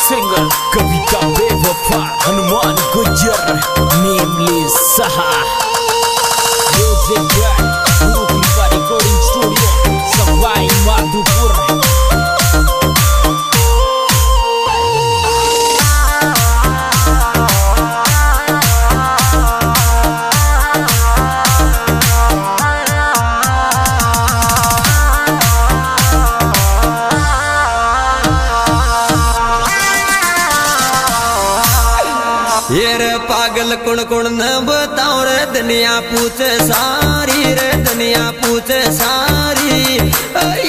Singer कविता बेवफा Hanuman Gujjar nameless सहा music track गुरु कृपा रिकॉर्डिंग स्टूडियो सवाई माधोपुर। ये रे पागल कुण कुण न बताओ रे दुनिया पूछे सारी रे दुनिया पूछे सारी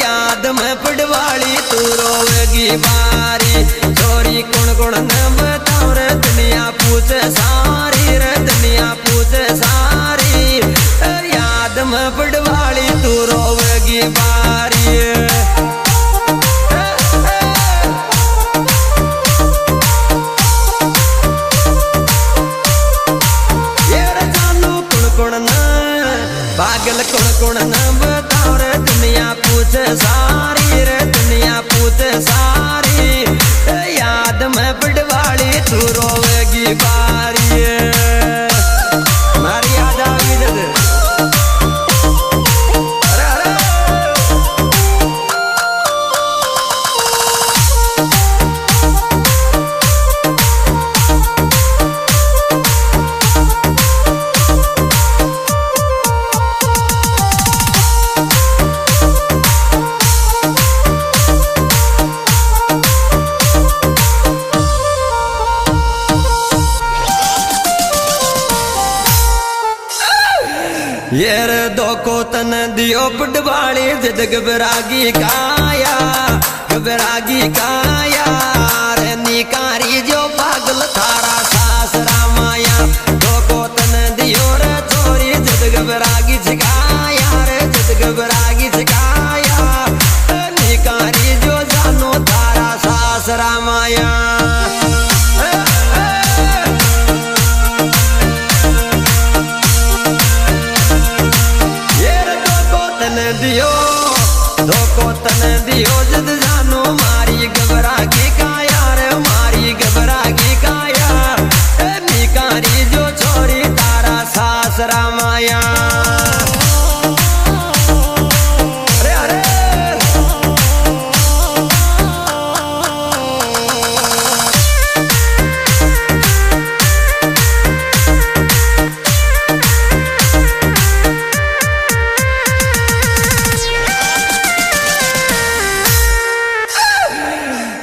याद में पड़वाली तू रोवेगी बारी छोरी कुण कुण न बताओ रे दुनिया पूछे सारी रे दुनिया पूछे सारी याद में पड़वाली तू रोवेगी बारी। पागल कुण कुण न बताओ रे दुनिया पूछे सारी रे दुनिया पूछे सारी याद में पड़वाली तू रोवेगी बारी। मारी याद आवी दे येर दो को तन दियो पटवाली जिद घबरागी काया रे निकारी जो पागल थारा सासरा माया दो को तन दियो रे छोरी जिद घबरागी छिकाया रे जिद घबरागी छिकाया निकारी जो जानो थारा सासरा माया। धोको तन दियो जद जानो मारी घबरागी काया रे मारी घबरागी काया निकारी जो छोरी तारा सासरा माया। अरे अरे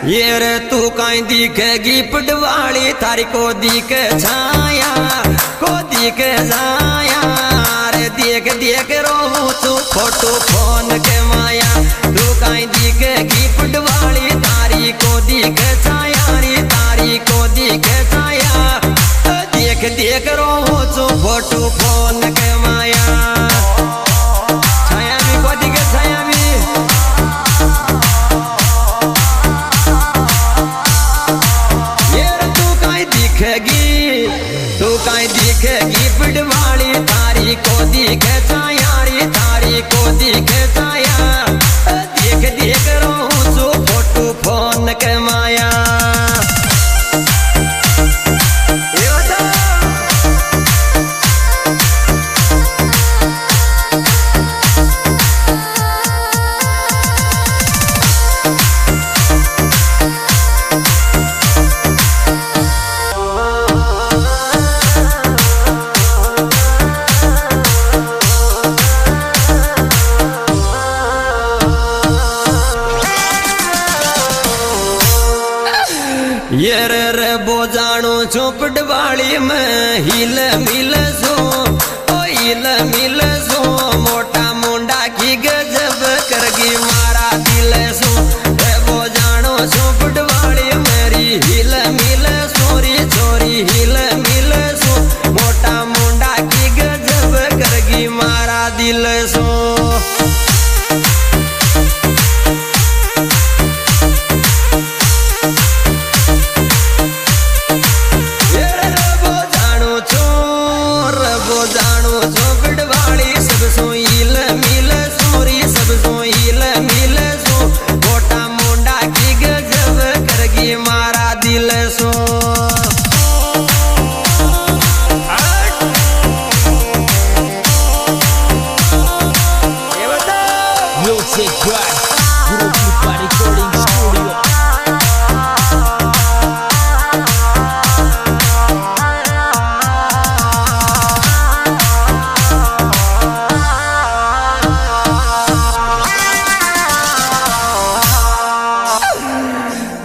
ये रे तू काई दिखेगी पटवाली थारी को दिखे छाया को दिखे छाया रे देख देख रोहू तू फोटो फोन के माया तू काई दिखेगी पटवाली तारी को दिखे छाया रे तारी को दिखे छाया देख देख रोहू तू फोटो फोन के माया। छाया भी को दिखे छाया भी तू काई दिखेगी पटवाली तारी को दिखे छाया रे तारी को दिखे छाया देख देख रहूं जो फोटो फोन के माया। ये रे बोजाणो चौपट वाली में हिल मिल सो ओ हिल मिल सो मोटा मुंडा की गजब करगी मारा दिल सो रे बोजाणो चौपट वाली मेरी हिल मिल सोरी छोरी हिल मिल सो मोटा मुंडा की गजब करगी मारा दिल सो। जानो छो पिटवाली Music Drive, Guru Kripa Recording Studio.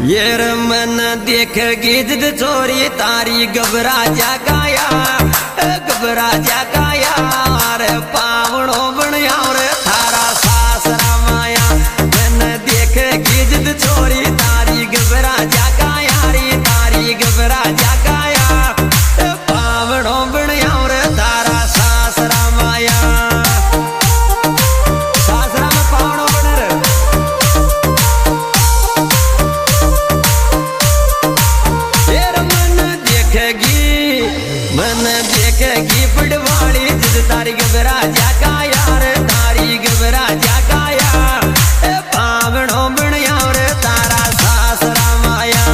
ये मन देखेगी जिद चोरी तारी घबरा जा काया रे पावड़ो बनया रे थारा सासरा माया। मन देखेगी जिद चोरी तारी घबरा जा काया रे तारी घबरा जा काया पावड़ो बनया रे थारा सासरा माया। सासरा में पावड़ो बन रे मन देखेगी पटवाड़ी जिद तारी घबरा जा काया रे तारी घबरा जा काया पावड़ो बनया रे तारा सासरा माया।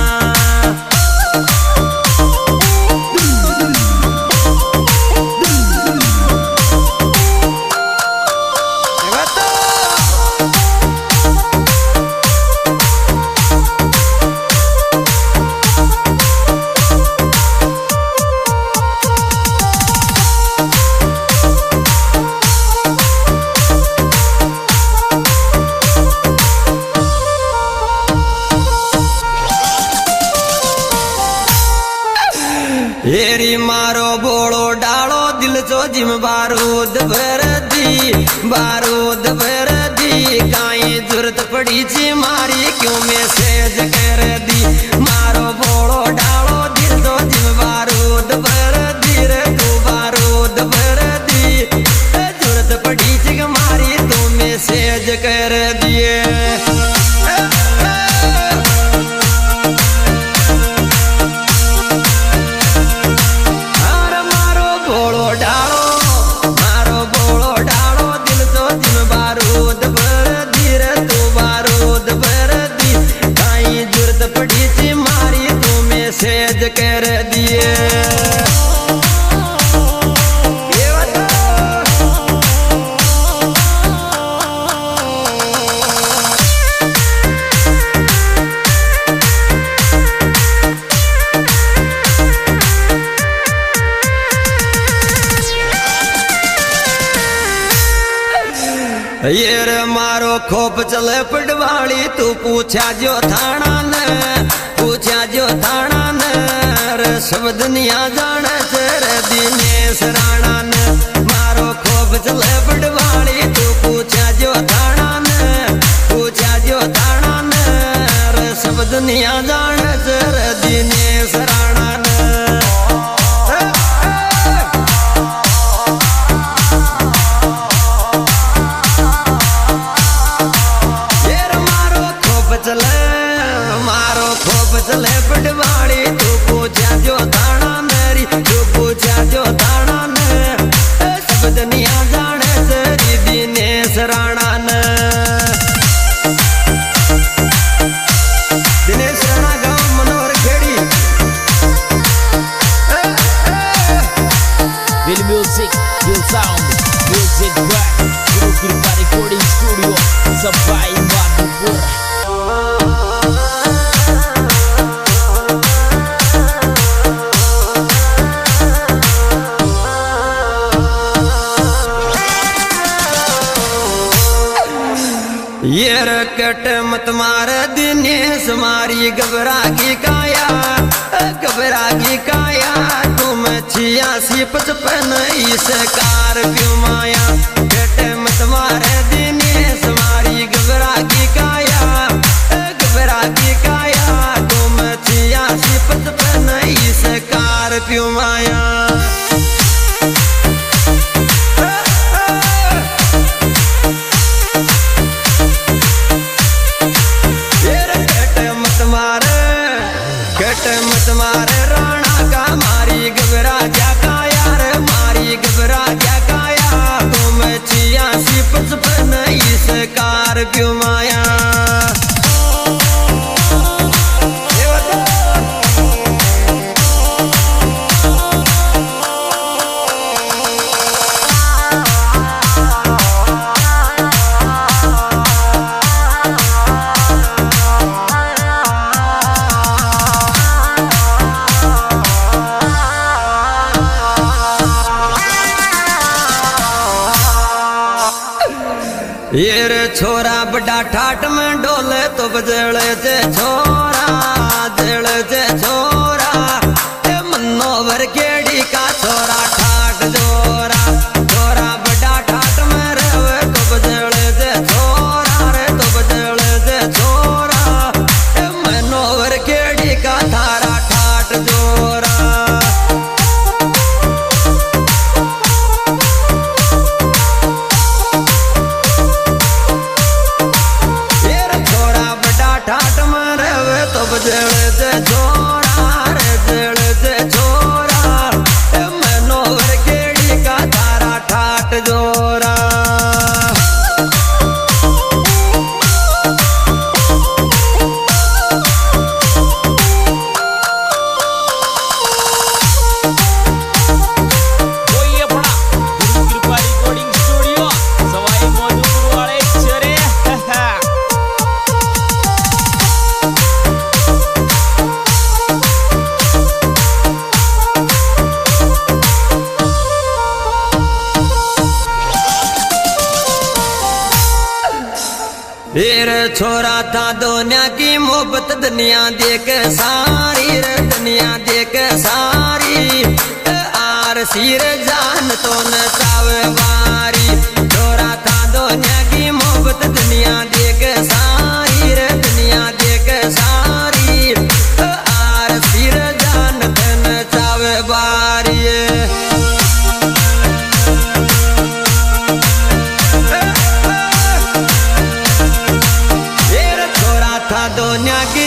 हेरी मारो बोलो डालो दिल चो जिम बारूद भर दी काई जरूरत पड़ी छी मारी क्यों मैसेज कर दी। मारो बोलो डालो दिल चो जिम बारूद भर दी रे तू बारूद भर दी जरूरत पड़ी छी मारी तू मैसेज कर दिए। मैसेज कर दिए ये रे मारो खोप चले पटवाड़ी तू पूछा जो थाना न रे सब दुनिया जाने तेरे दिनेश राणा न। मारो खोप चले पटवाड़ी तू पूछा जो थाना न रे सब दुनिया जाने तेरे दिनेश राणा न। चले पटवाड़ी तू पूछा जो थाना मेरी तू पूछा जो थाना न सब दुनिया जाने तेरी दिनेश राणा न। दिनेश राणा गाँव मनोहर Khedi. Will music, will sound, music Drive, Guru Kripa Recording Studio, Sabai Madhupur. ये रकट मत मार दिनेश मारी घबरा की काया तुम 86-55 इस कार क्यों माया। कट मत मार दिनेश मारी घबरा की काया तुम 86-55 इस कार क्यों माया। मत मारे राणा का मारी घबरा जा काया रे मारी घबरा जा काया तुम 86-55 ये रे छोरा बड़ा ठाट में डोले तो बजले जे छोरा जले जे छोरा ए मनोवर केड़ी का छोरा ठाट जोरा छोरा बड़ा ठाट में रहे तो बजले जे छोरा रे तो बजले जे छोरा ए मनोवर केड़ी का थारा ठाट जोरा ठाट में रहे तो बजले जे छोरा रे जले जे छोरा ए मनोवर केड़ी का थारा ठाट जोरा रे छोरा था दुनिया की मोहब्बत दुनिया देख सारी रे दुनिया देख सारी आर सिर जान तो न चावे वारी छोरा था दुनिया की मोहब्बत दुनिया देख सारी रे दुनिया देख सारी आर सिर जान तो न चावे वारी दुनिया की